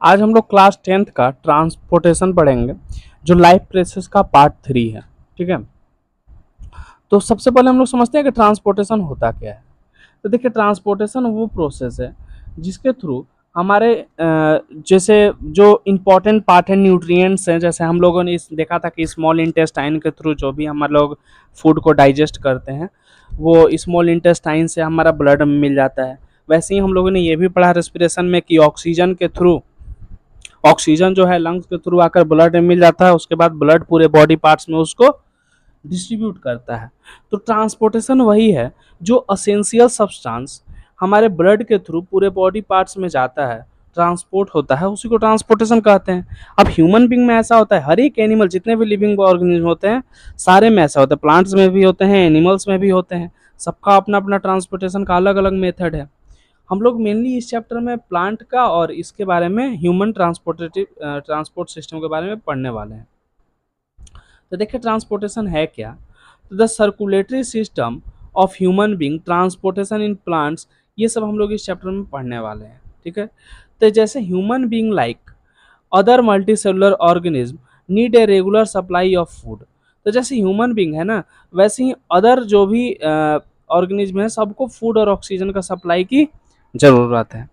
आज हम लोग क्लास 10th का ट्रांसपोर्टेशन पढ़ेंगे जो लाइफ प्रोसेस का पार्ट 3 है। ठीक है, तो सबसे पहले हम लोग समझते हैं कि ट्रांसपोर्टेशन होता क्या है। तो देखिए, ट्रांसपोर्टेशन वो प्रोसेस है जिसके थ्रू हमारे जैसे जो इम्पोर्टेंट पार्ट है, न्यूट्रिएंट्स हैं, जैसे हम लोगों ने देखा था कि स्मॉल इंटेस्टाइन के थ्रू जो भी हम लोग फूड को डाइजेस्ट करते हैं वो स्मॉल इंटेस्टाइन से हमारा ब्लड में मिल जाता है। वैसे ही हम लोगों ने ये भी पढ़ा रेस्पिरेशन में कि ऑक्सीजन के थ्रू ऑक्सीजन जो है लंग्स के थ्रू आकर ब्लड में मिल जाता है, उसके बाद ब्लड पूरे बॉडी पार्ट्स में उसको डिस्ट्रीब्यूट करता है। तो ट्रांसपोर्टेशन वही है जो असेंशियल सब्सटेंस हमारे ब्लड के थ्रू पूरे बॉडी पार्ट्स में जाता है, ट्रांसपोर्ट होता है, उसी को ट्रांसपोर्टेशन कहते हैं। अब ह्यूमन बींग में ऐसा होता है, हर एक एनिमल, जितने भी लिविंग ऑर्गेनिज्म होते हैं सारे में ऐसा होता है, प्लांट्स में भी होते हैं, एनिमल्स में भी होते हैं, सबका अपना अपना ट्रांसपोर्टेशन का अलग अलग मेथड है। हम लोग मेनली इस चैप्टर में प्लांट का और इसके बारे में ह्यूमन ट्रांसपोर्ट सिस्टम के बारे में पढ़ने वाले हैं। तो देखिए, ट्रांसपोर्टेशन है क्या। तो the circulatory system of human being, transportation in plants, ये सब हम लोग इस चैप्टर में पढ़ने वाले हैं। ठीक है, तो जैसे human being like other multicellular organism need a regular supply of food. तो जैसे ह्यूमन बींग है ना, वैसे ही अदर जो भी ऑर्गेनिज्म है सबको फूड और ऑक्सीजन का सप्लाई की जरूरत है।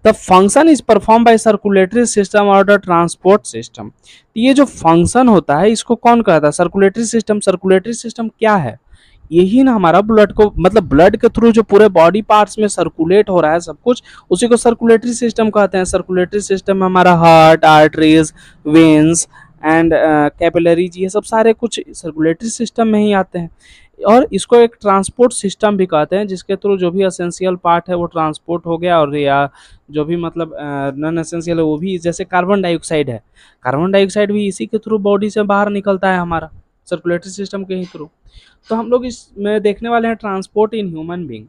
The function is perform by circulatory system और द ट्रांसपोर्ट सिस्टम। ये जो फंक्शन होता है इसको कौन कहता है? Circulatory system. सर्कुलेटरी सिस्टम क्या है? यही ना हमारा ब्लड को, मतलब ब्लड के थ्रू जो पूरे बॉडी पार्ट्स में सर्कुलेट हो रहा है सब कुछ, उसी को सर्कुलेटरी सिस्टम कहते हैं। सर्कुलेटरी सिस्टम में हमारा heart, arteries, veins and capillaries, ये सब सारे कुछ सर्कुलेटरी सिस्टम में ही आते हैं। और इसको एक ट्रांसपोर्ट सिस्टम भी कहते हैं, जिसके थ्रू जो भी असेंशियल पार्ट है वो ट्रांसपोर्ट हो गया, और या जो भी मतलब नॉन एसेंशियल है वो भी, जैसे कार्बन डाइऑक्साइड है, कार्बन डाइऑक्साइड भी इसी के थ्रू बॉडी से बाहर निकलता है हमारा, सर्कुलेटरी सिस्टम के ही थ्रू। तो हम लोग इसमें देखने वाले हैं ट्रांसपोर्ट इन ह्यूमन बींग।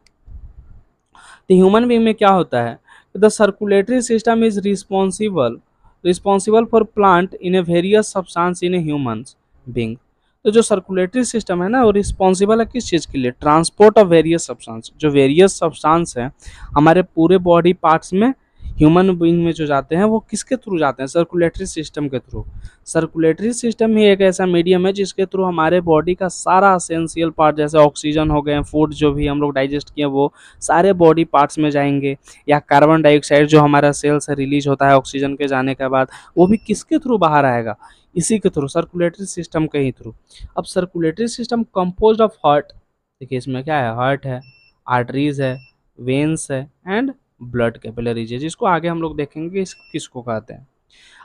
तो ह्यूमन बींग में क्या होता है? The circulatory system is responsible for plant in A various substance in A humans being. तो जो सर्कुलेटरी सिस्टम है ना, वो रिस्पॉन्सिबल है किस चीज़ के लिए? Transport of various substance. जो वेरियस सब्सटेंस है हमारे पूरे बॉडी पार्ट्स में, ह्यूमन बींग में जो जाते हैं वो किसके थ्रू जाते हैं? सर्कुलेटरी सिस्टम के थ्रू। सर्कुलेटरी सिस्टम ही एक ऐसा मीडियम है जिसके थ्रू हमारे बॉडी का सारा असेंशियल पार्ट, जैसे ऑक्सीजन हो गए, फूड जो भी हम लोग डाइजेस्ट किए वो सारे बॉडी पार्ट्स में जाएंगे, या कार्बन डाइऑक्साइड जो हमारा सेल से रिलीज होता है ऑक्सीजन के जाने के बाद, वो भी किसके थ्रू बाहर आएगा? इसी के थ्रू, सर्कुलेटरी सिस्टम के ही थ्रू। अब circulatory system composed of heart, देखिए इसमें क्या है, हार्ट है, आर्टरीज है, वेन्स है एंड ब्लड कैपिलरीज है, जिसको आगे हम लोग देखेंगे किसको कहते हैं।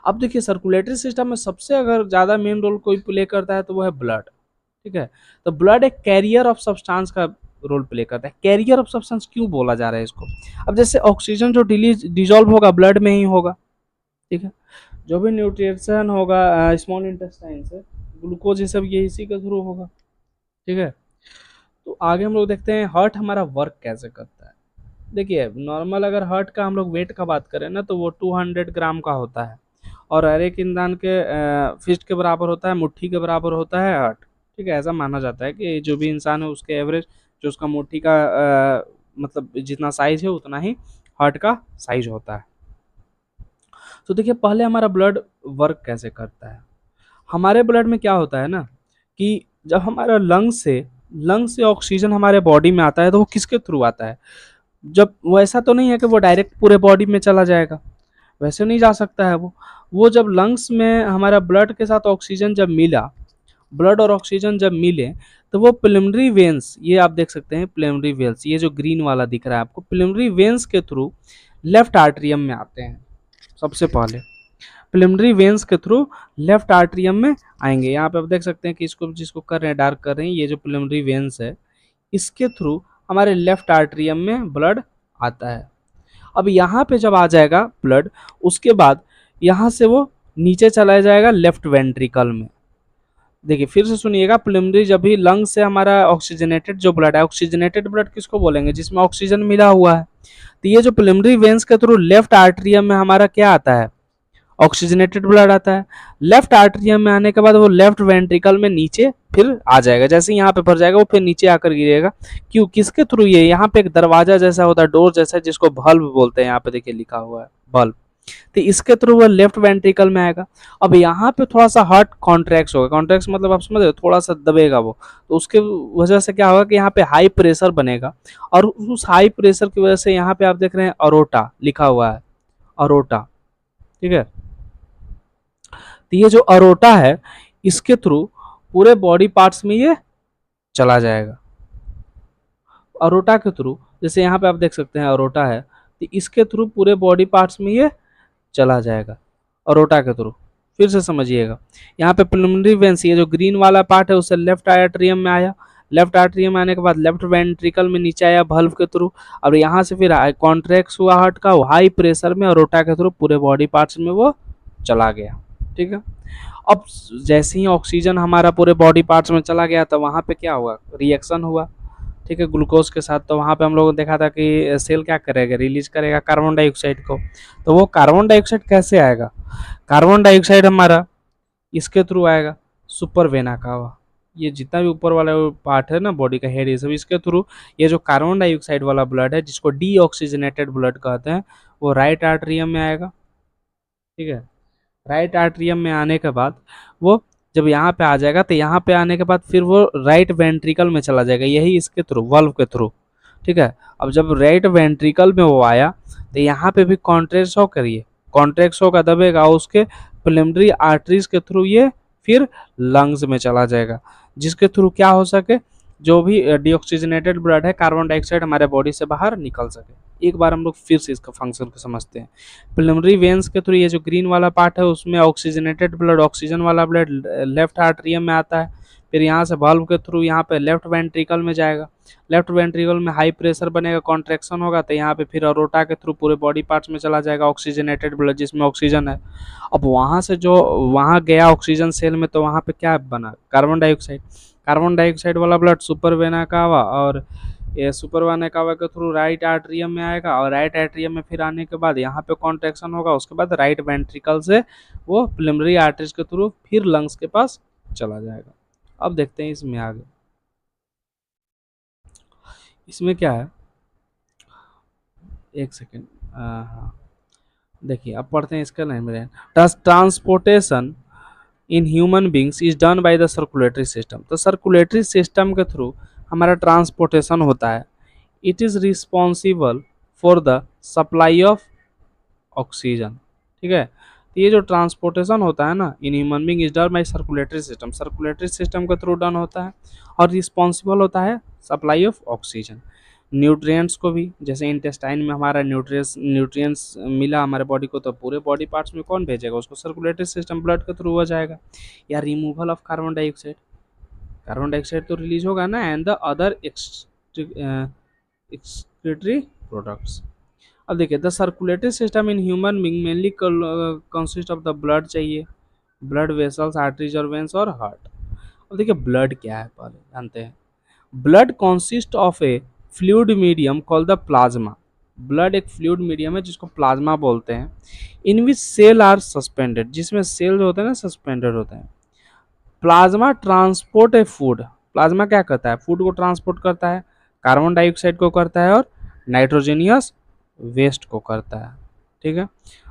अब देखिए, सर्कुलेटरी सिस्टम में सबसे अगर ज़्यादा मेन रोल कोई प्ले करता है तो वो है ब्लड। ठीक है, तो ब्लड एक कैरियर ऑफ सब्सटेंस का रोल प्ले करता है। कैरियर ऑफ सब्सटेंस क्यों बोला जा रहा है इसको? अब जैसे ऑक्सीजन जो डिजॉल्व होगा ब्लड में ही होगा। ठीक है, जो भी न्यूट्रिएशन होगा स्मॉल इंटेस्टाइन से, ग्लूकोज, ये सब ये इसी के थ्रू होगा। ठीक है, तो आगे हम लोग देखते हैं हार्ट हमारा वर्क कैसे करता है। देखिए, नॉर्मल अगर हार्ट का हम लोग वेट का बात करें ना, तो वो 200 ग्राम का होता है, और हर एक इंसान के फिस्ट के बराबर होता है, मुट्ठी के बराबर होता है हार्ट। ठीक है, ऐसा माना जाता है कि जो भी इंसान है उसके एवरेज जो उसका मुट्ठी का मतलब जितना साइज है उतना ही हार्ट का साइज होता है। तो देखिए, पहले हमारा ब्लड वर्क कैसे करता है। हमारे ब्लड में क्या होता है ना, कि जब हमारा लंग से ऑक्सीजन हमारे बॉडी में आता है तो वो किसके थ्रू आता है? जब वो, ऐसा तो नहीं है कि वो डायरेक्ट पूरे बॉडी में चला जाएगा, वैसे नहीं जा सकता है वो जब लंग्स में हमारा ब्लड के साथ ऑक्सीजन जब मिला, ब्लड और ऑक्सीजन जब मिले, तो वो प्रिलिमिनरी वेन्स, ये आप देख सकते हैं प्रिलिमिनरी वेन्स, ये जो ग्रीन वाला दिख रहा है आपको, प्रिलिमिनरी वेन्स के थ्रू लेफ्ट आर्टरियम में आते हैं। सबसे पहले प्रिलिमिनरी वेन्स के थ्रू लेफ्ट आर्टरियम में आएंगे। यहाँ पे आप देख सकते हैं कि इसको जिसको कर रहे हैं डार्क कर रहे हैं, ये जो प्रिलिमिनरी वेन्स है इसके थ्रू हमारे लेफ्ट आर्टरियम में ब्लड आता है। अब यहाँ पे जब आ जाएगा ब्लड, उसके बाद यहाँ से वो नीचे चला जाएगा लेफ्ट वेंट्रिकल में। देखिए फिर से सुनिएगा, प्रिलिमिनरी जब भी लंग से हमारा ऑक्सीजनेटेड जो ब्लड है, ऑक्सीजनेटेड ब्लड किसको बोलेंगे? जिसमें ऑक्सीजन मिला हुआ है। तो ये जो प्रिलिमिनरी वेन्स के थ्रू लेफ्ट आर्टरियम में हमारा क्या आता है? ऑक्सीजनेटेड ब्लड आता है। लेफ्ट आर्टरियम में आने के बाद वो लेफ्ट वेंट्रिकल में नीचे फिर आ जाएगा, जैसे यहाँ पे भर जाएगा वो फिर नीचे आकर गिरेगा। क्यों, किसके थ्रू? ये यहाँ पे एक दरवाजा जैसा होता है, डोर जैसा, जिसको बल्ब बोलते हैं। यहाँ पे देखिए लिखा हुआ है बल्ब। तो इसके थ्रू वो लेफ्ट वेंट्रिकल में आएगा। अब यहाँ पे थोड़ा सा हार्ट कॉन्ट्रैक्ट होगा, कॉन्ट्रैक्ट मतलब आप समझ रहे हो, थोड़ा सा दबेगा वो, तो उसके वजह से क्या होगा कि यहाँ पे हाई प्रेशर बनेगा, और उस हाई प्रेशर की वजह से यहाँ पे आप देख रहे हैं अरोटा लिखा हुआ है, अरोटा, ठीक है। तो ये जो अरोटा है इसके थ्रू पूरे बॉडी पार्ट्स में ये चला जाएगा, अरोटा के थ्रू, जैसे यहाँ पे आप देख सकते हैं अरोटा है, तो इसके थ्रू पूरे बॉडी पार्ट्स में ये चला जाएगा, अरोटा के थ्रू। फिर से समझिएगा, यहाँ पे प्रिलिमिनरी वेंस, ये जो ग्रीन वाला पार्ट है उससे लेफ्ट आर्टरियम में आया, लेफ्ट आर्टरियम में आने के बाद लेफ्ट वेंट्रिकल में नीचे आया valve के थ्रू, और यहाँ से फिर कॉन्ट्रैक्ट हुआ हार्ट का, हाई प्रेशर में अरोटा के थ्रू पूरे बॉडी पार्ट्स में वो चला गया, ठीक है। अब जैसे ही ऑक्सीजन हमारा पूरे बॉडी पार्ट्स में चला गया तो वहाँ पे क्या हुआ, रिएक्शन हुआ, ठीक है, ग्लूकोज के साथ। तो वहाँ पे हम लोगों ने देखा था कि सेल क्या करेगा, रिलीज करेगा कार्बन डाइऑक्साइड को। तो वो कार्बन डाइऑक्साइड कैसे आएगा, कार्बन डाइऑक्साइड हमारा इसके थ्रू आएगा, सुपर वेना का हुआ, ये जितना भी ऊपर वाला पार्ट है ना बॉडी का हेड, ये सब इसके थ्रू, ये जो कार्बन डाइऑक्साइड वाला ब्लड है जिसको डीऑक्सीजनेटेड ब्लड कहते हैं, वो राइट आर्टरियम में आएगा, ठीक है। राइट आर्टरियम में आने के बाद वो जब यहाँ पे आ जाएगा, तो यहाँ पे आने के बाद फिर वो राइट वेंट्रिकल में चला जाएगा, यही इसके थ्रू, वल्व के थ्रू, ठीक है। अब जब राइट वेंट्रिकल में वो आया तो यहाँ पे भी कॉन्ट्रैक्ट शो करिए, कॉन्ट्रैक्ट शो का दबेगा, उसके प्रिलिमिनरी आर्टरीज के थ्रू ये फिर लंग्स में चला जाएगा, जिसके थ्रू क्या हो सके, जो भी डीऑक्सीजनेटेड ब्लड है, कार्बन डाइऑक्साइड हमारे बॉडी से बाहर निकल सके। एक बार हम लोग फिर से इसका फंक्शन को समझते हैं। प्रिलिमिनरी वेन्स के थ्रू ये जो ग्रीन वाला पार्ट है उसमें ऑक्सीजनेटेड ब्लड, ऑक्सीजन वाला ब्लड लेफ्ट आर्टरियम में आता है, फिर यहाँ से वाल्व के थ्रू यहाँ पे लेफ्ट वेंट्रिकल में जाएगा, लेफ्ट वेंट्रिकल में हाई प्रेशर बनेगा, कॉन्ट्रैक्शन होगा, तो यहाँ पे फिर अरोटा के थ्रू पूरे बॉडी पार्ट्स में चला जाएगा ऑक्सीजनेटेड ब्लड जिसमें ऑक्सीजन है। अब वहाँ से जो वहाँ गया ऑक्सीजन सेल में, तो वहाँ पे क्या बना, कार्बन डाइऑक्साइड, कार्बन डाइऑक्साइड वाला ब्लड सुपर वेना कावा, और ये सुपर वेना कावा के थ्रू राइट आर्टरियम में आएगा, और राइट आर्टरियम में फिर आने के बाद यहाँ पे कॉन्ट्रैक्शन होगा, उसके बाद राइट वेंट्रिकल से वो प्रिलिमिनरी आर्टरीज के थ्रू फिर लंग्स के पास चला जाएगा। अब देखते हैं इसमें आगे, इसमें क्या है, एक सेकेंड, हाँ देखिए अब पढ़ते हैं इसका लाइन में, transportation in human beings is done by the circulatory system. तो सर्कुलेटरी सिस्टम के थ्रू हमारा ट्रांसपोर्टेशन होता है, it is responsible for the supply of oxygen, ठीक है। तो ये जो ट्रांसपोर्टेशन होता है ना in human being is done by circulatory system, circulatory system के थ्रू डन होता है, और रिस्पॉन्सिबल होता है सप्लाई ऑफ ऑक्सीजन। न्यूट्रिएंट्स को भी, जैसे इंटेस्टाइन में हमारा न्यूट्रिएंट्स मिला हमारे बॉडी को, तो पूरे बॉडी पार्ट्स में कौन भेजेगा उसको, सर्कुलेटरी सिस्टम, ब्लड के थ्रू हो जाएगा। या removal of carbon dioxide, carbon dioxide तो रिलीज होगा ना, and the other excretory products. अब देखिए the circulatory system in human being mainly consist of the blood, चाहिए ब्लड वेसल्स, आर्टरीज और वेन्स और हार्ट। अब देखिए ब्लड क्या है पहले जानते हैं, blood consist of A fluid medium called the plasma, blood एक फ्लूइड मीडियम है जिसको प्लाज्मा बोलते हैं, इन विच सेल आर सस्पेंडेड, जिसमें सेल जो होते हैं ना सस्पेंडेड होते हैं। प्लाज्मा ट्रांसपोर्ट ए फूड, प्लाज्मा क्या करता है, फूड को ट्रांसपोर्ट करता है, कार्बन डाइऑक्साइड को करता है, और नाइट्रोजनियस वेस्ट को करता है, ठीक है।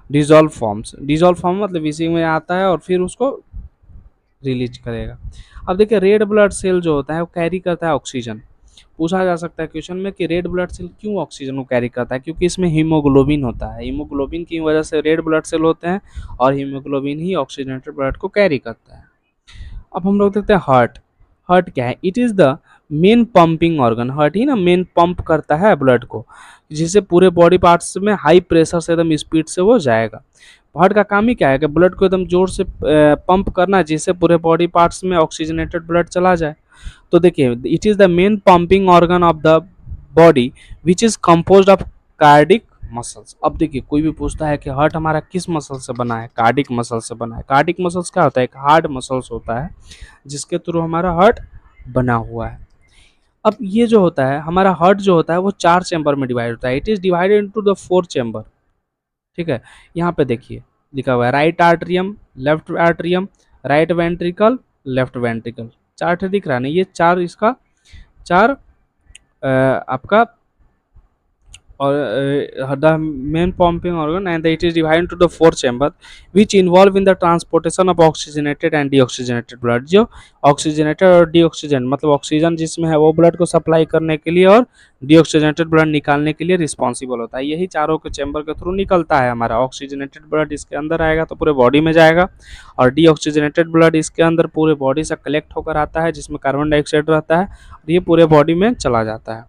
डिजॉल्व फॉर्म्स, डिजॉल्व फॉर्म मतलब इसी में आता है और फिर उसको रिलीज करेगा। अब देखिए रेड ब्लड सेल जो होता है वो कैरी करता है ऑक्सीजन। पूछा जा सकता है क्वेश्चन में कि रेड ब्लड सेल क्यों ऑक्सीजन को कैरी करता है, क्योंकि इसमें हीमोग्लोबिन होता है, हीमोग्लोबिन की वजह से रेड ब्लड सेल होते हैं, और हीमोग्लोबिन ही ऑक्सीजनेटेड ब्लड को कैरी करता है। अब हम लोग देखते हैं हार्ट, हार्ट क्या है, it is the main pumping organ, heart ही ना मेन पंप करता है ब्लड को, जिससे पूरे बॉडी पार्ट्स में हाई प्रेशर से एकदम स्पीड से वो जाएगा। हार्ट का काम ही क्या है कि ब्लड को एकदम जोर से पंप करना, जिससे पूरे बॉडी पार्ट्स में ऑक्सीजनेटेड ब्लड चला जाए। तो देखिए it is the main pumping organ of the body which is composed of cardiac muscles. अब देखिए कोई भी पूछता है कि हार्ट हमारा किस मसल से बना है, कार्डिक मसल से बना है। कार्डिक मसल्स क्या होता है, एक हार्ड मसल्स होता है जिसके थ्रू हमारा हार्ट बना हुआ है। अब ये जो होता है हमारा हार्ट जो होता है वो 4 चैम्बर में डिवाइड होता है, it is divided into the 4 chamber, ठीक है। यहाँ पे देखिए लिखा हुआ है right atrium, left atrium, right ventricle, left ventricle, chart दिख रहा है ना, ये चार इसका चार आपका or the main pumping organ, and it is divided into the four chamber which involve in the transportation of oxygenated and deoxygenated blood. जो ऑक्सीजनेटेड और डीऑक्सीजन मतलब ऑक्सीजन जिसमें है वो ब्लड को सप्लाई करने के लिए और डीऑक्सीजनेटेड ब्लड निकालने के लिए रिस्पॉन्सिबल होता है। यही चारों के चैम्बर के थ्रू निकलता है। हमारा ऑक्सीजनेटेड ब्लड इसके अंदर आएगा तो पूरे बॉडी में जाएगा, और डीऑक्सीजनेटेड ब्लड इसके अंदर पूरे बॉडी से कलेक्ट होकर आता है जिसमें कार्बन डाइऑक्साइड रहता है, और ये पूरे बॉडी में चला जाता है।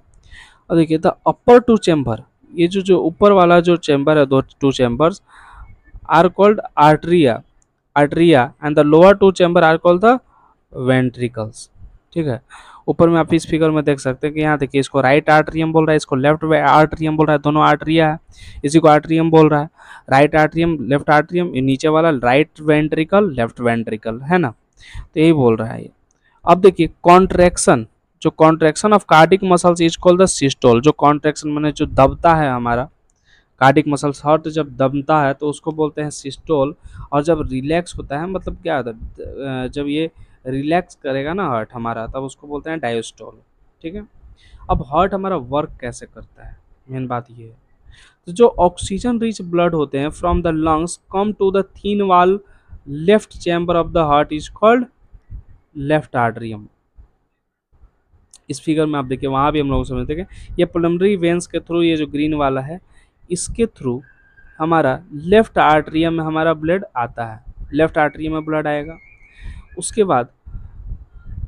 और देखिए द अपर टू चैम्बर, ये जो जो ऊपर वाला जो चैम्बर है, दो two chambers are called atria atria and the lower two chamber are called the ventricles. ठीक है, ऊपर में आप इस फिगर में देख सकते हैं कि यहाँ देखिए इसको राइट आर्टरियम बोल रहा है, इसको लेफ्ट आर्टरियम बोल रहा है, दोनों आर्टरिया है, इसी को आर्टरियम बोल रहा है। राइट आर्टरियम लेफ्ट आर्टरियम, नीचे वाला राइट वेंट्रिकल लेफ्ट वेंट्रिकल है ना, तो यही बोल रहा है ये। अब देखिए कॉन्ट्रैक्शन, जो contraction of cardiac muscles is called the systole. जो कॉन्ट्रैक्शन माने जो दबता है हमारा कार्डिक मसल्स, हार्ट जब दबता है तो उसको बोलते हैं सिस्टोल, और जब रिलैक्स होता है मतलब क्या होता है, जब ये रिलैक्स करेगा ना हार्ट हमारा तब उसको बोलते हैं डायस्टोल। ठीक है, अब हार्ट हमारा वर्क कैसे करता है, मेन बात ये है। तो जो ऑक्सीजन रिच ब्लड होते हैं from the lungs come to the thin wall left chamber of the heart is called left atrium. इस फिगर में आप देखिए वहाँ भी हम लोग समझते हैं कि ये पल्मोनरी वेंस के थ्रू, ये जो ग्रीन वाला है इसके थ्रू हमारा लेफ्ट आर्टरियम में हमारा ब्लड आता है, लेफ्ट आर्टरियम में ब्लड आएगा। उसके बाद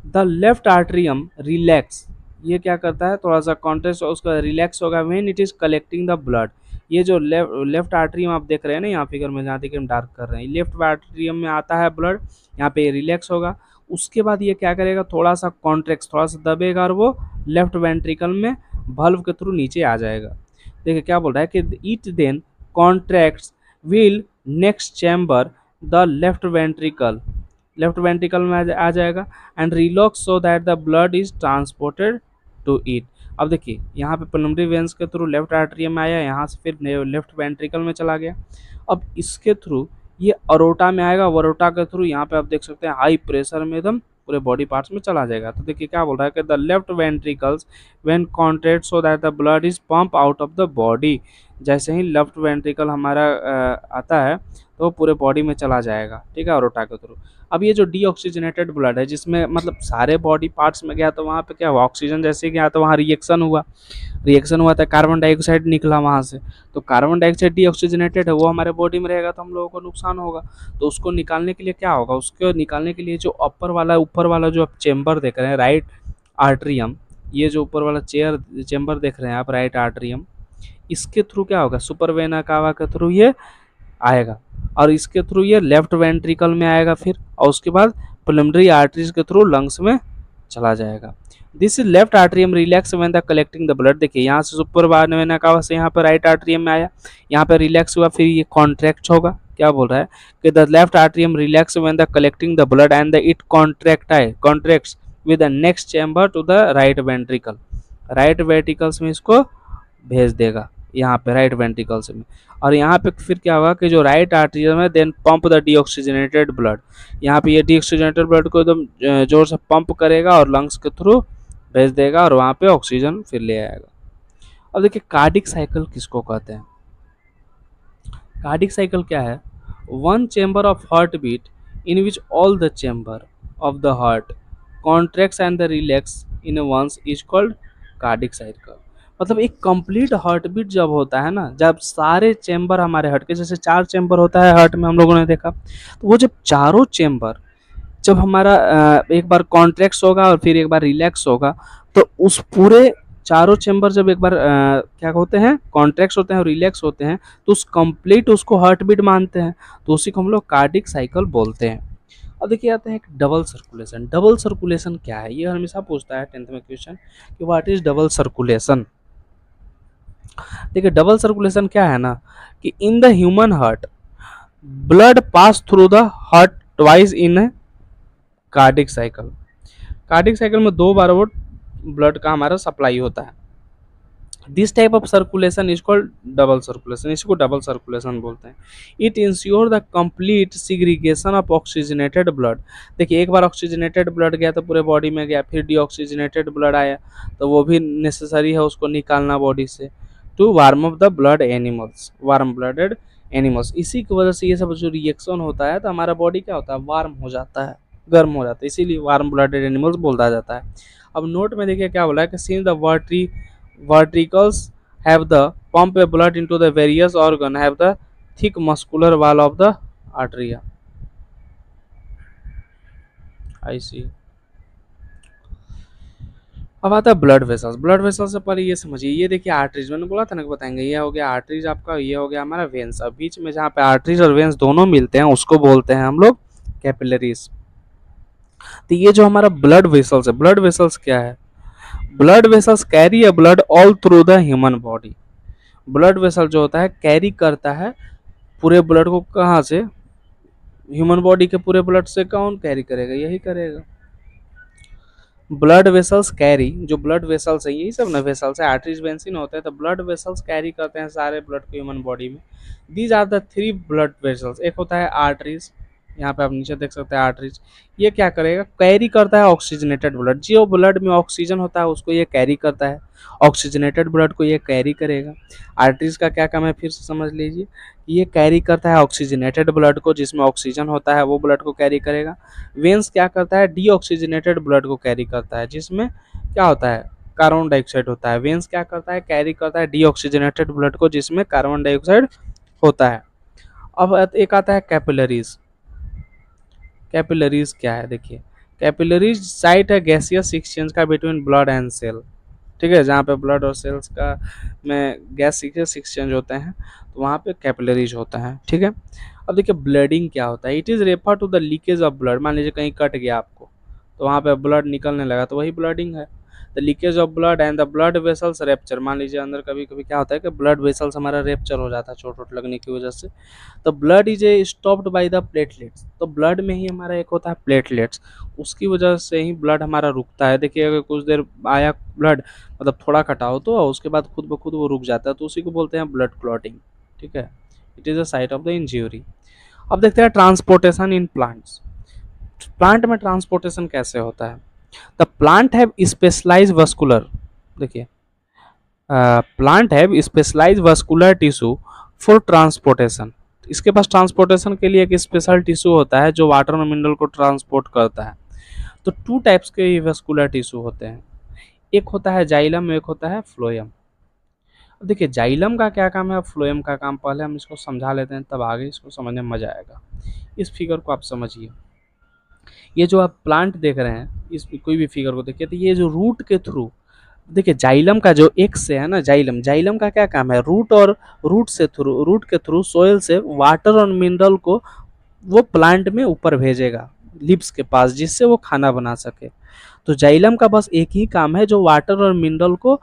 द लेफ्ट आर्टरियम रिलैक्स, ये क्या करता है थोड़ा सा कॉन्ट्रेस्ट उसका रिलैक्स होगा when it is collecting the blood. ये जो लेफ्ट आर्टरियम आप देख रहे हैं ना यहाँ फिगर में, जहाँ देखिए हम डार्क कर रहे हैं, लेफ्ट आर्टरियम में आता है ब्लड, यहाँ पे रिलैक्स होगा। उसके बाद ये क्या करेगा, थोड़ा सा कॉन्ट्रैक्ट, थोड़ा सा दबेगा और वो लेफ्ट वेंट्रिकल में valve के थ्रू नीचे आ जाएगा। देखिए क्या बोल रहा है कि it then contracts will next chamber the left ventricle में आ जाएगा and relax so that the blood is transported to it. अब देखिए यहाँ पे पल्मोनरी वेंस के थ्रू लेफ्ट आर्टरियम में आया, यहाँ से फिर लेफ्ट वेंट्रिकल में चला गया। अब इसके थ्रू ये अरोटा में आएगा, अरोटा के थ्रू यहाँ पे आप देख सकते हैं हाई प्रेशर में एकदम पूरे बॉडी पार्ट्स में चला जाएगा। तो देखिए क्या बोल रहा है कि the left ventricles when contract so that the blood is pump out of the body. जैसे ही लेफ्ट वेंट्रिकल हमारा आता है तो वो पूरे बॉडी में चला जाएगा, ठीक है, अरोटा के थ्रू। अब ये जो डीऑक्सीजनेटेड ब्लड है जिसमें मतलब सारे बॉडी पार्ट्स में गया तो वहाँ पे क्या हुआ, ऑक्सीजन जैसे गया तो वहाँ रिएक्शन हुआ था, कार्बन डाइऑक्साइड निकला वहाँ से, तो कार्बन डाइऑक्साइड डीऑक्सीजनेटेड है वो हमारे बॉडी में रहेगा तो हम लोगों को नुकसान होगा। तो उसको निकालने के लिए क्या होगा, उसको निकालने के लिए जो ऊपर वाला जो आप चेम्बर देख रहे हैं राइट आर्टरियम, ये जो ऊपर वाला चेम्बर देख रहे हैं आप राइट आर्टरियम, इसके थ्रू क्या होगा, सुपर वेना कावा के थ्रू ये आएगा, और इसके थ्रू ये लेफ्ट वेंट्रिकल में आएगा फिर, और उसके बाद पल्मोनरी आर्टरीज के थ्रू लंग्स में चला जाएगा। This is left atrium relax when the collecting the blood. देखिए यहाँ से सुपर वेना कावा से यहाँ पर राइट आर्टरियम में आया, यहाँ पर रिलैक्स हुआ, फिर ये कॉन्ट्रैक्ट होगा। क्या बोल रहा है कि the left atrium relax when the collecting the blood and the it contracts with the next chamber to the right ventricle. Right ventricles में इसको भेज देगा, यहाँ पे राइट वेंट्रिकल्स में। और यहाँ पे फिर क्या होगा कि जो राइट आर्टरियम है then pump the deoxygenated blood, यहाँ पे ये डीऑक्सीजनेटेड ब्लड को एकदम जोर से पंप करेगा और लंग्स के थ्रू भेज देगा और वहाँ पे ऑक्सीजन फिर ले आएगा। अब देखिए कार्डिक साइकिल किसको कहते हैं। कार्डिक साइकिल क्या है, one chamber of heart beat in which all the chamber of the heart contracts and the relax in once is called cardiac cycle. मतलब एक कंप्लीट हार्ट बीट जब होता है ना, जब सारे चेम्बर हमारे हार्ट के, जैसे 4 चेम्बर होता है हार्ट में हम लोगों ने देखा, तो वो जब चारों चेम्बर जब हमारा एक बार कॉन्ट्रैक्ट्स होगा और फिर एक बार रिलैक्स होगा, तो उस पूरे चारों चेम्बर जब एक बार क्या होते हैं कॉन्ट्रैक्ट्स होते हैं और रिलैक्स होते हैं तो उस कंप्लीट उसको हार्ट बीट मानते हैं, तो उसी को हम लोग कार्डिक साइकिल बोलते हैं। अब देखिए आते हैं एक डबल सर्कुलेशन। डबल सर्कुलेशन क्या है, ये हमेशा पूछता है 10th में क्वेश्चन कि व्हाट इज डबल सर्कुलेशन। देखिए डबल सर्कुलेशन क्या है ना कि in the human heart blood pass through the heart twice in cardiac cycle. Cardiac cycle में 2 बार वो ब्लड का हमारा सप्लाई होता है। This type of circulation is called double circulation, इसको डबल सर्कुलेशन बोलते हैं। It ensure the complete segregation of oxygenated blood. देखिए एक बार ऑक्सीजनेटेड ब्लड गया तो पूरे बॉडी में गया, फिर डीऑक्सीजनेटेड ब्लड आया तो वो भी नेसेसरी है उसको निकालना बॉडी से, to warm up the blood animals, warm blooded animals. इसी की वजह से ये सब जो रिएक्शन होता है तो हमारा बॉडी क्या होता है, वार्म हो जाता है, गर्म हो जाता है, इसीलिए वार्म ब्लडेड एनिमल्स बोला जाता है। अब नोट में देखिए क्या बोला है कि since the verticals have the pump a blood into the various organ have the thick muscular wall of the artery। I see। अब आता है ब्लड वेसल्स। ब्लड वेसल्स से पहले ये समझिए, ये देखिए आर्टरीज, मैंने बोला था ना कि बताएंगे, ये हो गया आर्टरीज आपका, ये हो गया हमारा वेन्स। अब बीच में जहाँ पे आर्टरीज और वेन्स दोनों मिलते हैं उसको बोलते हैं हम लोग कैपिलरीज। तो ये जो हमारा ब्लड वेसल्स है, ब्लड वेसल्स क्या है, blood vessels carry a blood all through the human body. Blood vessel जो होता है कैरी करता है पूरे ब्लड को, कहाँ से, ह्यूमन बॉडी के पूरे ब्लड से। कौन कैरी करेगा, यही करेगा। ब्लड वेसल्स कैरी, जो ब्लड वेसल्स है यही सब ना वेसल्स है, आर्टरीज वेन्स ही ना होते हैं, तो ब्लड वेसल्स कैरी करते हैं सारे ब्लड को ह्यूमन बॉडी में। These are the three blood vessels. एक होता है आर्टरीज, यहाँ पे आप नीचे देख सकते हैं आर्टरीज, ये क्या करेगा, कैरी करता है ऑक्सीजनेटेड ब्लड, जो ब्लड में ऑक्सीजन होता है उसको ये कैरी करता है, ऑक्सीजनेटेड ब्लड को ये कैरी करेगा। आर्टरीज का क्या काम है फिर से समझ लीजिए, ये कैरी करता है ऑक्सीजनेटेड ब्लड को, जिसमें ऑक्सीजन होता है वो ब्लड को कैरी करेगा। वेंस क्या करता है, डीऑक्सीजनेटेड ब्लड को कैरी करता है, जिसमें क्या होता है, कार्बन डाइऑक्साइड होता है। वेंस क्या करता है, कैरी करता है डीऑक्सीजनेटेड ब्लड को, जिसमें कार्बन डाइऑक्साइड होता है। अब एक आता है कैपिलरीज। कैपिलरीज क्या है, देखिए कैपिलरीज साइट है गैसियस एक्सचेंज का बिटवीन ब्लड एंड सेल, ठीक है, जहाँ पे ब्लड और सेल्स का में गैसियस एक्सचेंज होते हैं तो वहाँ पे कैपिलरीज होता है, ठीक है। अब देखिए ब्लडिंग क्या होता है, it is refer to the leakage of blood. मान लीजिए कहीं कट गया आपको तो वहाँ पे ब्लड निकलने लगा तो वही ब्लडिंग है। The leakage of blood and the blood vessels rupture. मान लीजिए अंदर कभी कभी क्या होता है कि ब्लड वेसल्स हमारा रेप्चर हो जाता है चोट वोट लगने की वजह से, तो blood is a stopped by the platelets. तो ब्लड में ही हमारा एक होता है प्लेटलेट्स, उसकी वजह से ही ब्लड हमारा रुकता है। देखिए अगर कुछ देर आया ब्लड, मतलब थोड़ा कटाओ तो उसके बाद खुद ब खुद वो रुक जाता है, तो उसी को बोलते हैं ब्लड क्लॉटिंग, ठीक है। It is a site of the injury. अब देखते हैं ट्रांसपोर्टेशन इन प्लांट्स। प्लांट में ट्रांसपोर्टेशन कैसे होता है, the plant have specialised vascular, देखिए plant have specialised vascular tissue for transportation. इसके पास ट्रांसपोर्टेशन के लिए एक स्पेशल टिश्यू होता है जो वाटर और मिनरल को ट्रांसपोर्ट करता है। तो टू टाइप्स के वस्कुलर टिश्यू होते हैं, एक होता है जाइलम, एक होता है फ्लोएम। अब देखिए जाइलम का क्या काम है, फ्लोएम का काम, पहले हम इसको समझा लेते हैं तब आगे इसको समझने में मजा आएगा। इस फिगर को आप समझिए, ये जो आप प्लांट देख रहे हैं, इस कोई भी फिगर को देखिए तो ये जो रूट के थ्रू, देखिए जाइलम का जो एक्स से है ना, जाइलम, जाइलम का क्या काम है, रूट और रूट के थ्रू सोयल से वाटर और मिनरल को वो प्लांट में ऊपर भेजेगा लिप्स के पास, जिससे वो खाना बना सके। तो जाइलम का बस एक ही काम है, जो वाटर और मिनरल को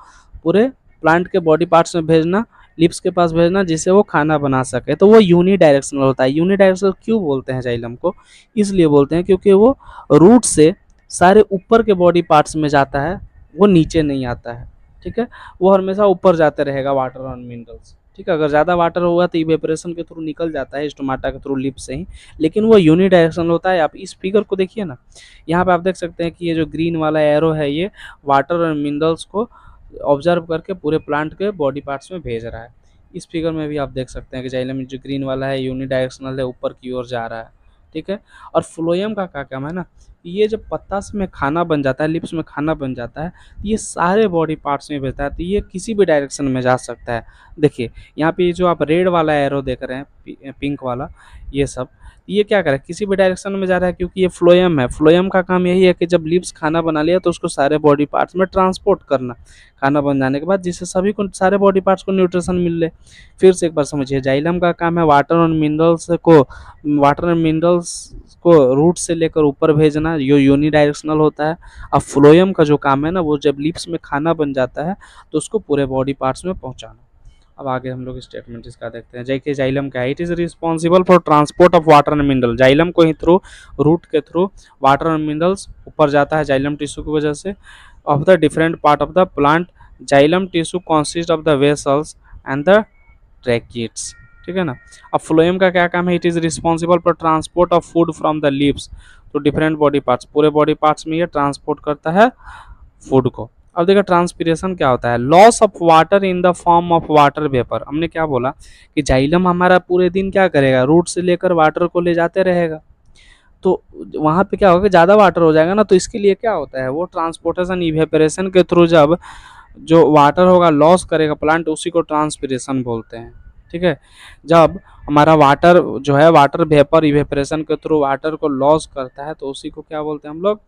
पूरे प्लांट के बॉडी पार्ट्स में भेजना, लिप्स के पास भेजना, जिससे वो खाना बना सके। तो वो यूनी डायरेक्शनल होता है। यूनी डायरेक्शनल क्यों बोलते हैं जाइलम को, इसलिए बोलते हैं क्योंकि वो रूट से सारे ऊपर के बॉडी पार्ट्स में जाता है, वो नीचे नहीं आता है, ठीक है। वो हमेशा ऊपर जाते रहेगा वाटर और मिनरल्स, ठीक है। अगर ज़्यादा वाटर होगा तो इवेपोरेशन के थ्रू निकल जाता है स्टोमाटा के थ्रू, लिप से ही, लेकिन वो यूनी डायरेक्शनल होता है। आप इस फिगर को देखिए ना, यहाँ पे आप देख सकते हैं कि ये जो ग्रीन वाला एरो है ये वाटर और मिनरल्स को ऑब्जर्व करके पूरे प्लांट के बॉडी पार्ट्स में भेज रहा है। इस फिगर में भी आप देख सकते हैं कि जाइलम जो ग्रीन वाला है यूनी डायरेक्शनल है, ऊपर की ओर जा रहा है, ठीक है। और फ्लोएम का क्या काम है ना, ये जब पत्ता से में खाना बन जाता है, लिप्स में खाना बन जाता है, तो ये सारे बॉडी पार्ट्स में भेजता है, तो ये किसी भी डायरेक्शन में जा सकता है। देखिए यहाँ पे जो आप रेड वाला एरो देख रहे हैं, पिंक वाला, ये सब ये क्या करे, किसी भी डायरेक्शन में जा रहा है, क्योंकि ये फ्लोएम है। फ्लोएम का काम यही है कि जब लिप्स खाना बना लिया तो उसको सारे बॉडी पार्ट्स में ट्रांसपोर्ट करना, खाना बन जाने के बाद, जिससे सभी को, सारे बॉडी पार्ट्स को न्यूट्रिशन मिल ले। फिर से एक बार समझिए, जाइलम का काम है वाटर और मिनरल्स को रूट से लेकर ऊपर भेजना, यो यूनी डायरेक्शनल होता है। अब फ्लोएम का जो काम है ना, वो जब लिप्स में खाना बन जाता है तो उसको पूरे बॉडी पार्ट्स में पहुंचाना। अब आगे हम लोग स्टेटमेंट इसका देखते हैं। जैसे जाइलम क्या है, it is responsible for transport of water and mineral. Xylem को ही थ्रू रूट के थ्रू वाटर और मिनरल्स ऊपर जाता है जाइलम टिश्यू की वजह से। Of the different part of the plant, xylem tissue consist of the vessels and the tracheids, ठीक है ना। अब फ्लोएम का क्या काम है, it is responsible for transport of food from the leaves to different body parts. पूरे body parts में ये ट्रांसपोर्ट करता है फूड को। अब देखो ट्रांसपीरेशन क्या होता है, loss of water in the form of water vapour. हमने क्या बोला कि जाइलम हमारा पूरे दिन क्या करेगा, रूट से लेकर वाटर को ले जाते रहेगा, तो वहां पे क्या होगा, ज्यादा वाटर हो जाएगा ना, तो इसके लिए क्या होता है, वो ट्रांसपोर्टेशन इवेपोरेशन के थ्रू जब जो वाटर होगा लॉस करेगा प्लांट, उसी को ट्रांसपीरेशन बोलते हैं। ठीक है, जब हमारा वाटर जो है वाटर वेपर इवेपोरेशन के थ्रू वाटर को लॉस करता है, तो उसी को क्या बोलते हैं हम लोग,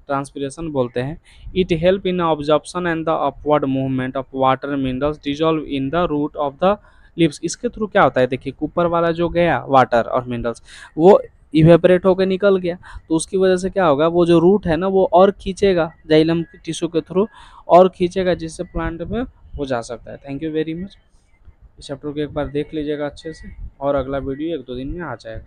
ट्रांसपीरेशन बोलते हैं। It help in absorption and the upward movement of water minerals dissolve in the root of the leaves. इसके थ्रू क्या होता है, देखिए ऊपर वाला जो गया वाटर और मिनरल्स, वो इवेपोरेट होकर निकल गया, तो उसकी वजह से क्या होगा, वो जो रूट है ना वो और खींचेगा जाइलम टिश्यू के थ्रू, और खींचेगा, जिससे प्लांट में वो जा सकता है। Thank you very much. इस चैप्टर को एक बार देख लीजिएगा अच्छे से, और अगला वीडियो 1-2 दिन में आ जाएगा।